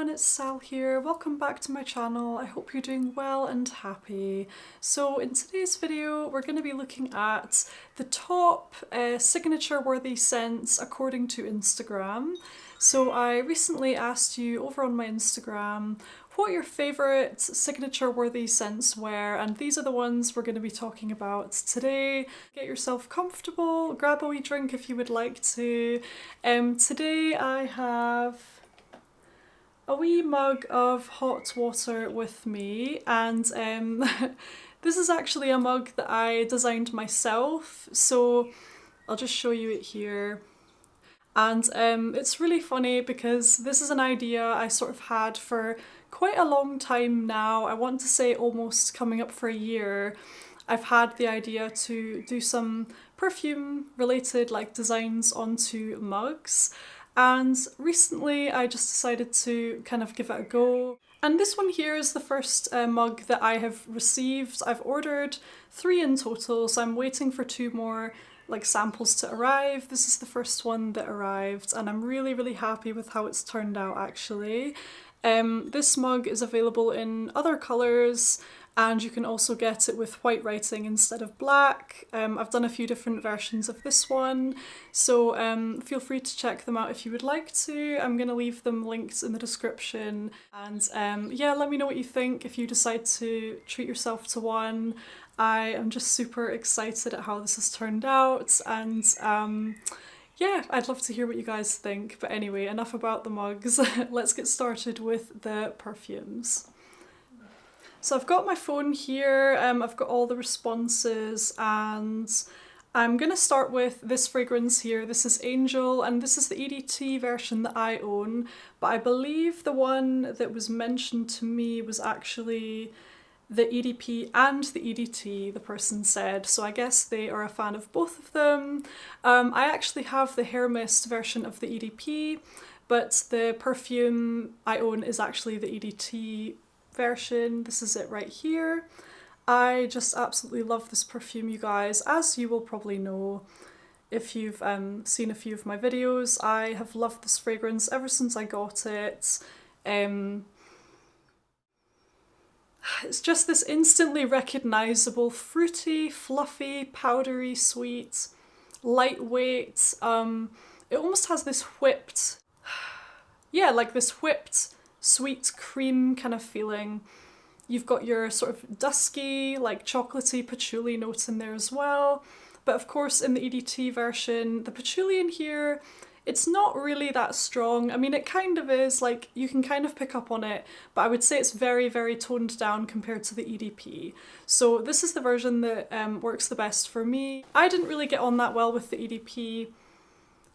everyone, it's Sal here. Welcome back to my channel. I hope you're doing well and happy. So in today's video, we're going to be looking at the top signature worthy scents according to Instagram. So I recently asked you over on my Instagram what your favourite signature worthy scents were, and these are the ones we're going to be talking about today. Get yourself comfortable, grab a wee drink if you would like to. Today I have a wee mug of hot water with me, and this is actually a mug that I designed myself, so I'll just show you it here. And it's really funny because this is an idea I sort of had for quite a long time now. I want to say almost coming up for a year. I've had the idea to do some perfume related like designs onto mugs, and recently I just decided to kind of give it a go. And this one here is the first mug that I have received. I've ordered 3 in total, so I'm waiting for 2 more like samples to arrive. This is the first one that arrived, and I'm really happy with how it's turned out actually. This mug is available in other colours, and you can also get it with white writing instead of black. I've done a few different versions of this one, so feel free to check them out if you would like to. I'm going to leave them linked in the description, and yeah, let me know what you think if you decide to treat yourself to one. I am just super excited at how this has turned out, and yeah, I'd love to hear what you guys think. But anyway, enough about the mugs. Let's get started with the perfumes. So I've got my phone here, I've got all the responses, and I'm gonna start with this fragrance here. This is Angel, and this is the EDT version that I own, but I believe the one that was mentioned to me was actually the EDP and the EDT, the person said, so I guess they are a fan of both of them. I actually have the hair mist version of the EDP, but the perfume I own is actually the EDT version. This is it right here. I just absolutely love this perfume, you guys. As you will probably know if you've seen a few of my videos, I have loved this fragrance ever since I got it. It's just this instantly recognisable, fruity, fluffy, powdery, sweet, lightweight. It almost has this whipped, yeah, like this whipped sweet cream kind of feeling. You've got your sort of dusky, like chocolatey patchouli notes in there as well. But of course in the EDT version, the patchouli in here, it's not really that strong. I mean, it kind of is, like, you can kind of pick up on it, but I would say it's very toned down compared to the EDP. So this is the version that works the best for me. I didn't really get on that well with the EDP,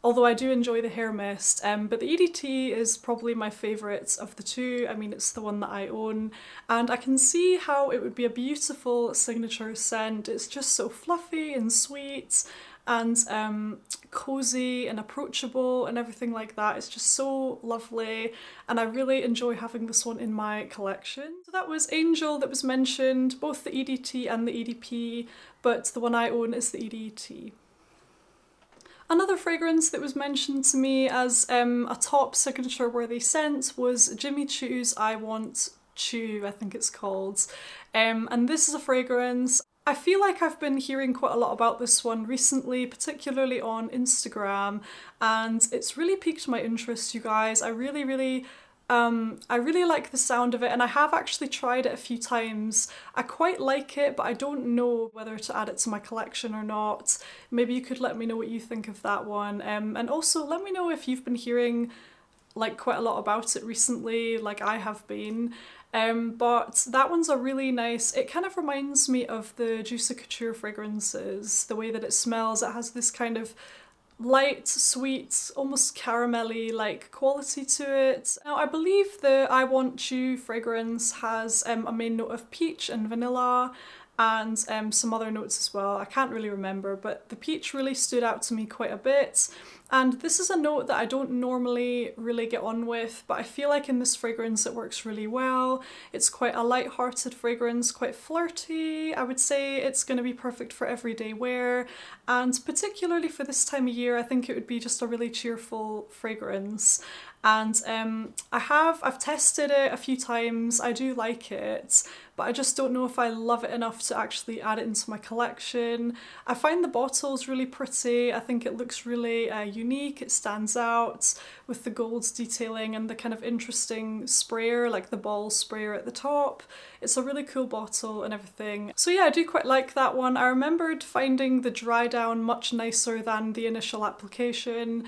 although I do enjoy the hair mist, but the EDT is probably my favourite of the two. I mean, it's the one that I own, and I can see how it would be a beautiful signature scent. It's just so fluffy and sweet, and cozy and approachable and everything like that. It's just so lovely, and I really enjoy having this one in my collection. So that was Angel that was mentioned, both the EDT and the EDP, but the one I own is the EDT. Another fragrance that was mentioned to me as a top signature worthy scent was Jimmy Choo's I Want Choo, I think it's called. And this is a fragrance, I feel like I've been hearing quite a lot about this one recently, particularly on Instagram, and it's really piqued my interest, you guys. I really like the sound of it, and I have actually tried it a few times. I quite like it, but I don't know whether to add it to my collection or not. Maybe you could let me know what you think of that one, and also let me know if you've been hearing like quite a lot about it recently, like I have been. But that one's a really nice, it kind of reminds me of the Juicy Couture fragrances, the way that it smells. It has this kind of light, sweet, almost caramelly like quality to it. Now I believe the I Want Choo fragrance has a main note of peach and vanilla, and some other notes as well. I can't really remember, but the peach really stood out to me quite a bit. And this is a note that I don't normally really get on with, but I feel like in this fragrance it works really well. It's quite a light-hearted fragrance, quite flirty. I would say it's going to be perfect for everyday wear, and particularly for this time of year, I think it would be just a really cheerful fragrance. And I've tested it a few times. I do like it, but I just don't know if I love it enough to actually add it into my collection. I find the bottles really pretty. I think it looks really unique. It stands out with the gold detailing and the kind of interesting sprayer, like the ball sprayer at the top. It's a really cool bottle and everything. So yeah, I do quite like that one. I remembered finding the dry down much nicer than the initial application.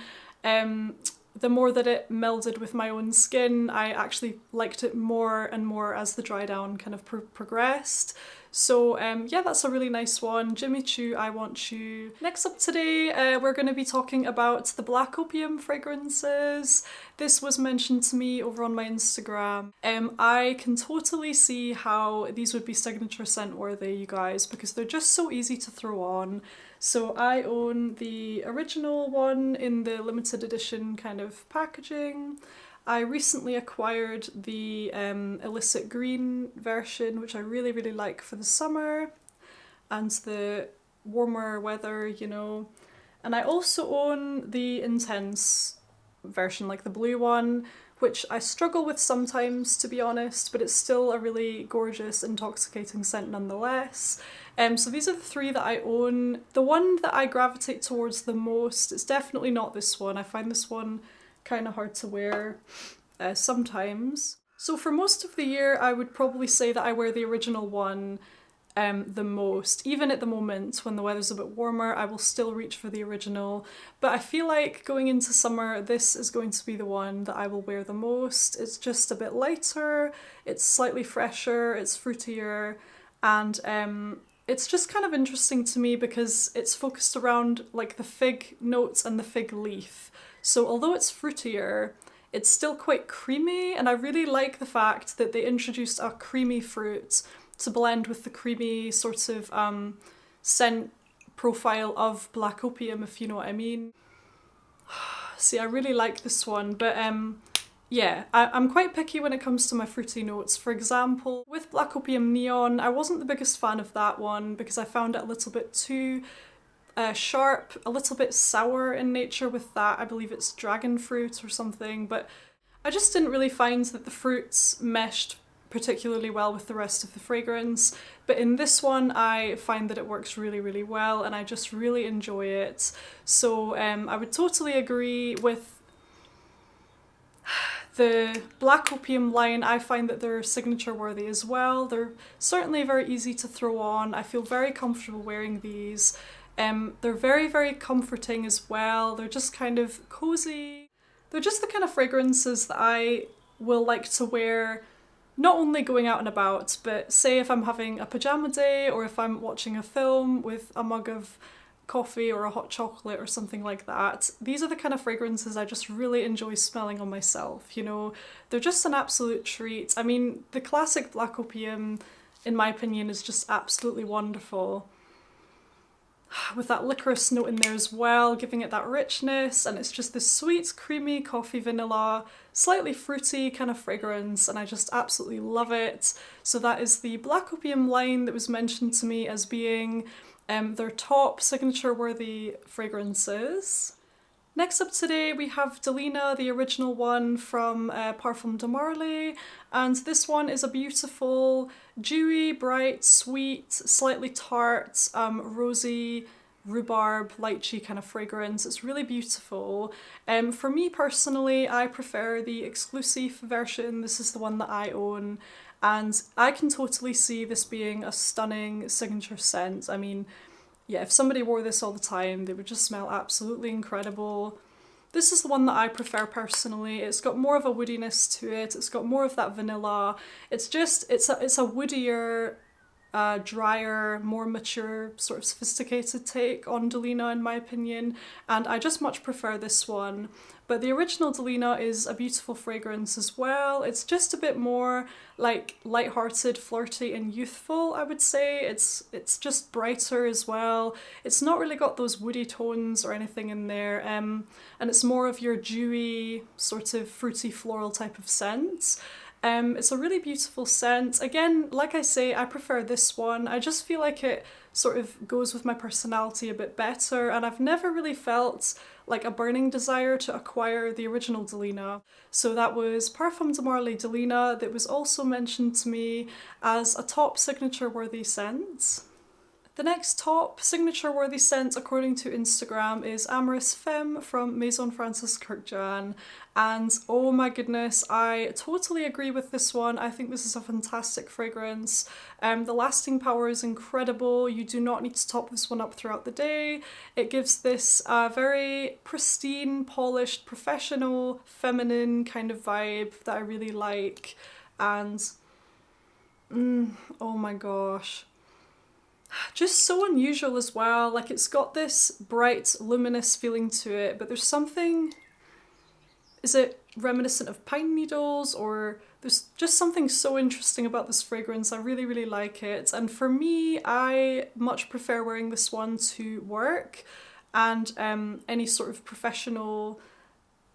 The more that it melded with my own skin, I actually liked it more and more as the dry down kind of progressed. So yeah, that's a really nice one. Jimmy Choo, I Want Choo. Next up today, we're going to be talking about the Black Opium fragrances. This was mentioned to me over on my Instagram. I can totally see how these would be signature scent worthy, you guys, because they're just so easy to throw on. So I own the original one in the limited edition kind of packaging. I recently acquired the Illicit Green version, which I really, really like for the summer and the warmer weather, you know. And I also own the Intense version, like the blue one, which I struggle with sometimes, to be honest, but it's still a really gorgeous, intoxicating scent nonetheless. So these are the three that I own. The one that I gravitate towards the most is definitely not this one. I find this one kind of hard to wear sometimes. So for most of the year, I would probably say that I wear the original one the most. Even at the moment when the weather's a bit warmer, I will still reach for the original. But I feel like going into summer, this is going to be the one that I will wear the most. It's just a bit lighter, it's slightly fresher, it's fruitier, and it's just kind of interesting to me because it's focused around like the fig notes and the fig leaf. So although it's fruitier, it's still quite creamy, and I really like the fact that they introduced a creamy fruit to blend with the creamy sort of scent profile of Black Opium, if you know what I mean. See, I really like this one, but yeah, I'm quite picky when it comes to my fruity notes. For example, with Black Opium Neon, I wasn't the biggest fan of that one because I found it a little bit too sharp, a little bit sour in nature with that. I believe it's dragon fruit or something, but I just didn't really find that the fruits meshed particularly well with the rest of the fragrance. But in this one, I find that it works really, really well, and I just really enjoy it. So I would totally agree with the Black Opium line. I find that they're signature worthy as well. They're certainly very easy to throw on. I feel very comfortable wearing these. They're very, very comforting as well. They're just kind of cozy. They're just the kind of fragrances that I will like to wear, not only going out and about, but say if I'm having a pajama day or if I'm watching a film with a mug of coffee or a hot chocolate or something like that. These are the kind of fragrances I just really enjoy smelling on myself, you know. They're just an absolute treat. I mean, the classic Black Opium, in my opinion, is just absolutely wonderful. With that licorice note in there as well, giving it that richness, and it's just this sweet, creamy coffee vanilla, slightly fruity kind of fragrance, and I just absolutely love it. So that is the Black Opium line that was mentioned to me as being their top signature worthy fragrances. Next up today we have Delena, the original one from Parfum de Marly, and this one is a beautiful, dewy, bright, sweet, slightly tart, rosy, rhubarb, lychee kind of fragrance. It's really beautiful. For me personally, I prefer the exclusive version. This is the one that I own, and I can totally see this being a stunning signature scent. I mean, yeah, if somebody wore this all the time, they would just smell absolutely incredible. This is the one that I prefer personally. It's got more of a woodiness to it. It's got more of that vanilla. It's just, it's a woodier, drier, more mature, sort of sophisticated take on Delena in my opinion, and I just much prefer this one. But the original Delena is a beautiful fragrance as well. It's just a bit more like light-hearted, flirty and youthful, I would say. It's just brighter as well. It's not really got those woody tones or anything in there, and it's more of your dewy, sort of fruity floral type of scent. It's a really beautiful scent. Again, like I say, I prefer this one. I just feel like it sort of goes with my personality a bit better, and I've never really felt like a burning desire to acquire the original Delena. So that was Parfums de Delena, that was also mentioned to me as a top signature worthy scent. The next top signature worthy scent according to Instagram is Amorous Femme from Maison Francis Kurkdjian, and oh my goodness, I totally agree with this one. I think this is a fantastic fragrance. The lasting power is incredible. You do not need to top this one up throughout the day. It gives this very pristine, polished, professional, feminine kind of vibe that I really like, and oh my gosh. Just so unusual as well. Like, it's got this bright, luminous feeling to it, but there's something, is it reminiscent of pine needles, or there's just something so interesting about this fragrance. I really, really like it. And for me, I much prefer wearing this one to work and any sort of professional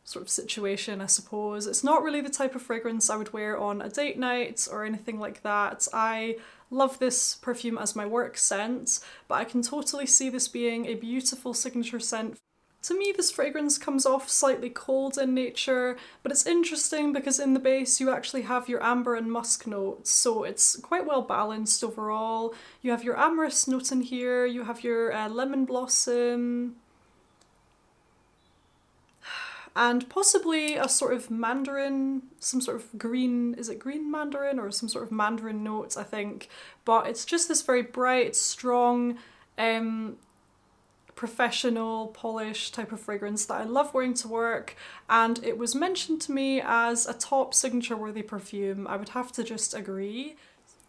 sort of situation, I suppose. It's not really the type of fragrance I would wear on a date night or anything like that. I love this perfume as my work scent, but I can totally see this being a beautiful signature scent. To me, this fragrance comes off slightly cold in nature, but it's interesting because in the base you actually have your amber and musk notes, so it's quite well balanced overall. You have your amorous note in here, you have your lemon blossom, and possibly a sort of mandarin, some sort of green, is it green mandarin, or some sort of mandarin note, I think. But it's just this very bright, strong, professional, polished type of fragrance that I love wearing to work, and it was mentioned to me as a top signature worthy perfume. I would have to just agree.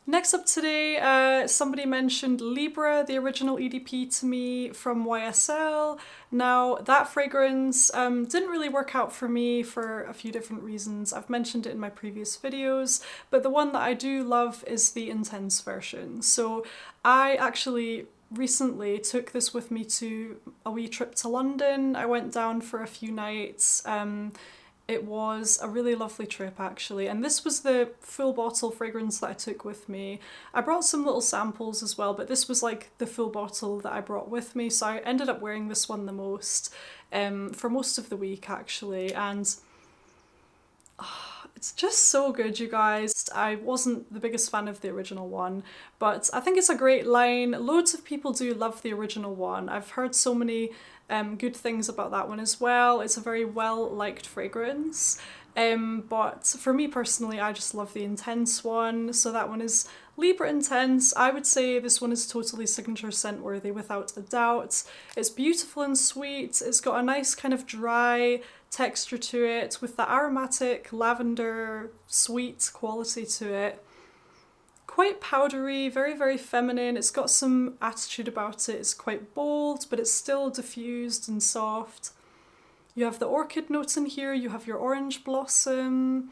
Next up today, somebody mentioned Libra, the original EDP, to me from YSL. Now, that fragrance didn't really work out for me for a few different reasons. I've mentioned it in my previous videos, but the one that I do love is the Intense version. So I actually recently took this with me to a wee trip to London. I went down for a few nights. It was a really lovely trip actually, and this was the full bottle fragrance that I took with me. I brought some little samples as well, but this was like the full bottle that I brought with me, so I ended up wearing this one the most for most of the week actually, and it's just so good, you guys. I wasn't the biggest fan of the original one, but I think it's a great line. Loads of people do love the original one. I've heard so many good things about that one as well. It's a very well-liked fragrance. But for me personally, I just love the Intense one. So that one is Libra Intense. I would say this one is totally signature scent worthy without a doubt. It's beautiful and sweet. It's got a nice kind of dry texture to it with the aromatic lavender sweet quality to it. Quite powdery, very, very feminine. It's got some attitude about it. It's quite bold, but it's still diffused and soft. You have the orchid notes in here, you have your orange blossom.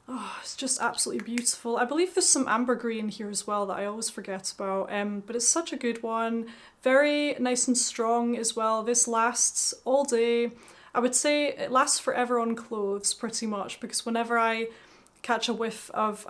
Oh, it's just absolutely beautiful. I believe there's some ambergris in here as well that I always forget about, but it's such a good one. Very nice and strong as well. This lasts all day. I would say it lasts forever on clothes pretty much, because whenever I catch a whiff of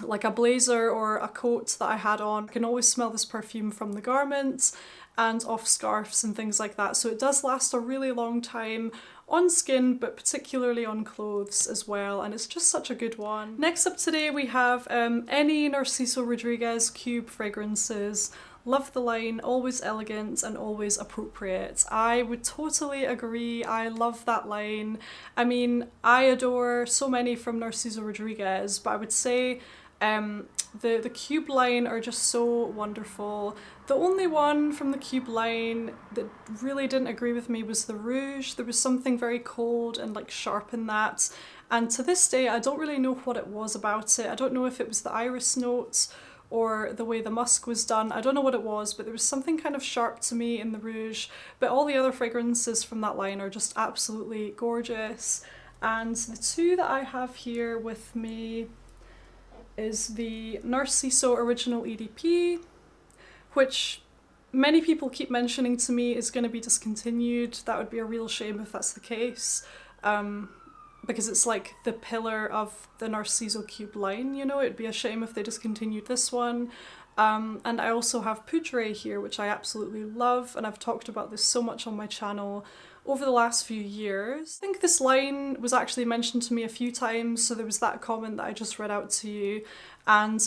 like a blazer or a coat that I had on, I can always smell this perfume from the garments and off scarves and things like that. So it does last a really long time on skin, but particularly on clothes as well, and it's just such a good one. Next up today we have any Narciso Rodriguez Cube fragrances. Love the line, always elegant and always appropriate. I would totally agree. I love that line. I mean, I adore so many from Narciso Rodriguez, but I would say the Cube line are just so wonderful. The only one from the Cube line that really didn't agree with me was the Rouge. There was something very cold and like sharp in that, and to this day I don't really know what it was about it. I don't know if it was the iris notes or the way the musk was done. I don't know what it was, but there was something kind of sharp to me in the Rouge. But all the other fragrances from that line are just absolutely gorgeous. And the two that I have here with me is the Narciso Original EDP, which many people keep mentioning to me is going to be discontinued. That would be a real shame if that's the case. because it's like the pillar of the Narciso Cube line, you know. It'd be a shame if they discontinued this one. And I also have Poudre here, which I absolutely love, and I've talked about this so much on my channel over the last few years. I think this line was actually mentioned to me a few times, so there was that comment that I just read out to you. And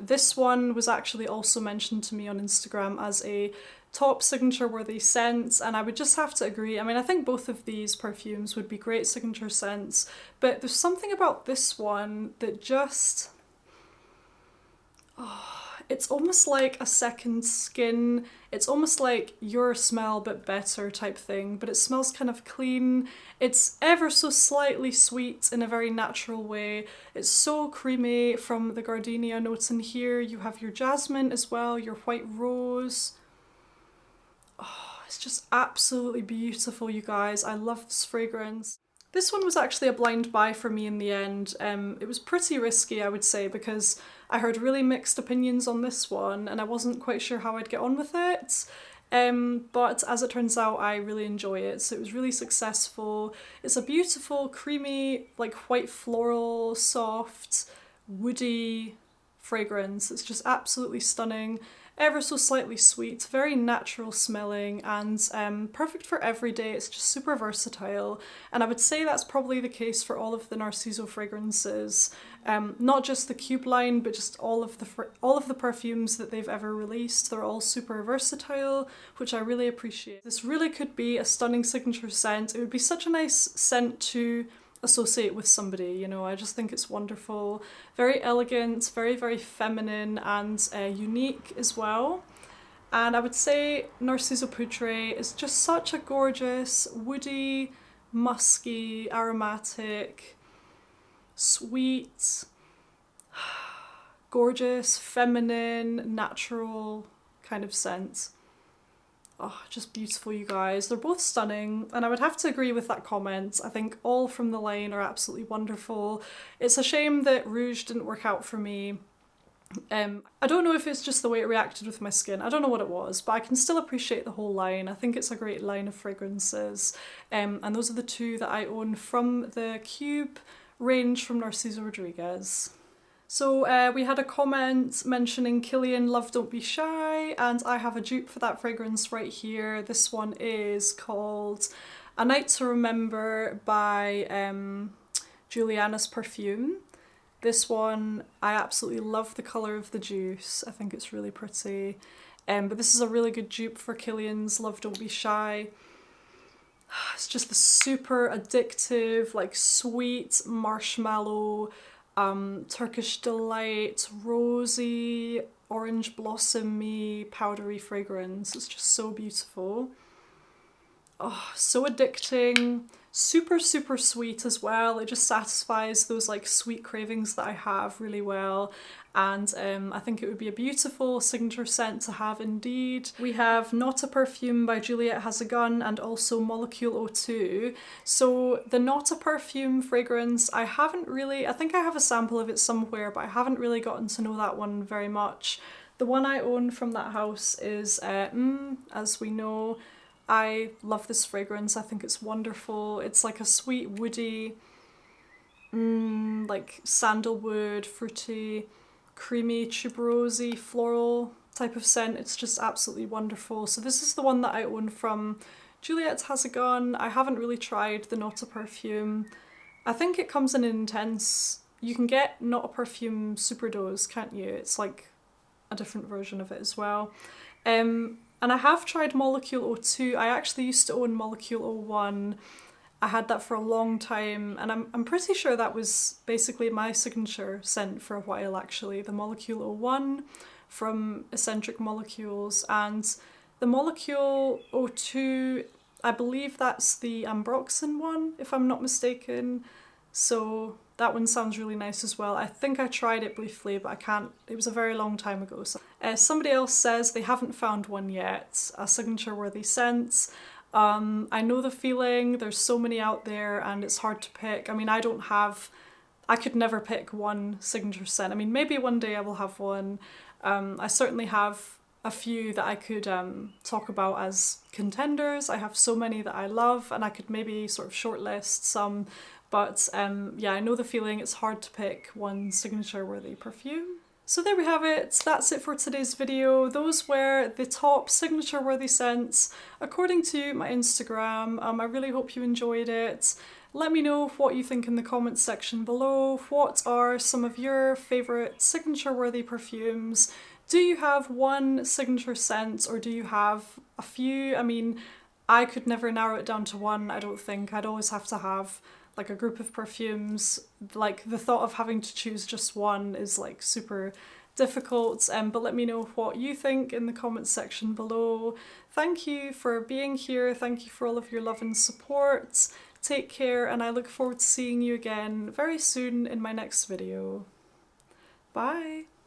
this one was actually also mentioned to me on Instagram as a top signature worthy scent, and I would just have to agree. I mean, I think both of these perfumes would be great signature scents, but there's something about this one that just... oh, it's almost like a second skin. It's almost like your smell but better type thing, but it smells kind of clean. It's ever so slightly sweet in a very natural way. It's so creamy from the gardenia notes in here. You have your jasmine as well, your white rose. Oh, it's just absolutely beautiful, you guys. I love this fragrance. This one was actually a blind buy for me in the end. It was pretty risky, I would say, because I heard really mixed opinions on this one and I wasn't quite sure how I'd get on with it. But as it turns out, I really enjoy it, so it was really successful. It's a beautiful, creamy, like white floral, soft, woody fragrance. It's just absolutely stunning. Ever so slightly sweet, very natural smelling, and perfect for every day. It's just super versatile, and I would say that's probably the case for all of the Narciso fragrances, not just the Cube line, but just all of the perfumes that they've ever released. They're all super versatile, which I really appreciate. This really could be a stunning signature scent. It would be such a nice scent to associate with somebody, you know. I just think it's wonderful, very elegant, very, very feminine, and unique as well. And I would say Narciso Poudre is just such a gorgeous, woody, musky, aromatic, sweet, gorgeous, feminine, natural kind of scent. Oh, just beautiful, you guys. They're both stunning, and I would have to agree with that comment. I think all from the line are absolutely wonderful. It's a shame that Rouge didn't work out for me. I don't know if it's just the way it reacted with my skin. I don't know what it was, but I can still appreciate the whole line. I think it's a great line of fragrances. And those are the two that I own from the Cube range from Narciso Rodriguez. So we had a comment mentioning Kilian Love Don't Be Shy, and I have a dupe for that fragrance right here. This one is called A Night to Remember by Juliana's Perfume. This one, I absolutely love the colour of the juice. I think it's really pretty. But this is a really good dupe for Kilian's Love Don't Be Shy. It's just the super addictive, like sweet marshmallow, Turkish Delight, rosy, orange blossomy, powdery fragrance. It's just so beautiful. Oh, so addicting. Super, super sweet as well. It just satisfies those like sweet cravings that I have really well. And I think it would be a beautiful signature scent to have indeed. We have Not a Perfume by Juliet Has a Gun and also Molecule O2. So the Not a Perfume fragrance, I haven't really, I think I have a sample of it somewhere, but I haven't really gotten to know that one very much. The one I own from that house is as we know. I love this fragrance. I think it's wonderful. It's like a sweet, woody, like sandalwood, fruity, creamy, tuberosy, floral type of scent. It's just absolutely wonderful. So this is the one that I own from Juliet Has a Gun. I haven't really tried the Not a Perfume. I think it comes in an Intense. You can get Not a Perfume Superdose, can't you? It's like a different version of it as well. And I have tried Molecule O2. I actually used to own Molecule O1. I had that for a long time, and I'm pretty sure that was basically my signature scent for a while actually. The Molecule O1 from Eccentric Molecules, and the Molecule O2, I believe that's the Ambroxan one, if I'm not mistaken. So that one sounds really nice as well. I think I tried it briefly, but I can't, it was a very long time ago. So, somebody else says they haven't found one yet, a signature worthy scent. I know the feeling, there's so many out there and it's hard to pick. I mean, I could never pick one signature scent. I mean, maybe one day I will have one. I certainly have a few that I could talk about as contenders. I have so many that I love and I could maybe sort of shortlist some, But yeah, I know the feeling. It's hard to pick one signature worthy perfume. So there we have it, that's it for today's video. Those were the top signature worthy scents according to my Instagram. I really hope you enjoyed it. Let me know what you think in the comments section below. What are some of your favourite signature worthy perfumes? Do you have one signature scent or do you have a few? I mean, I could never narrow it down to one, I don't think. I'd always have to have like a group of perfumes. Like the thought of having to choose just one is like super difficult, but let me know what you think in the comments section below. Thank you for being here, thank you for all of your love and support. Take care, and I look forward to seeing you again very soon in my next video. Bye!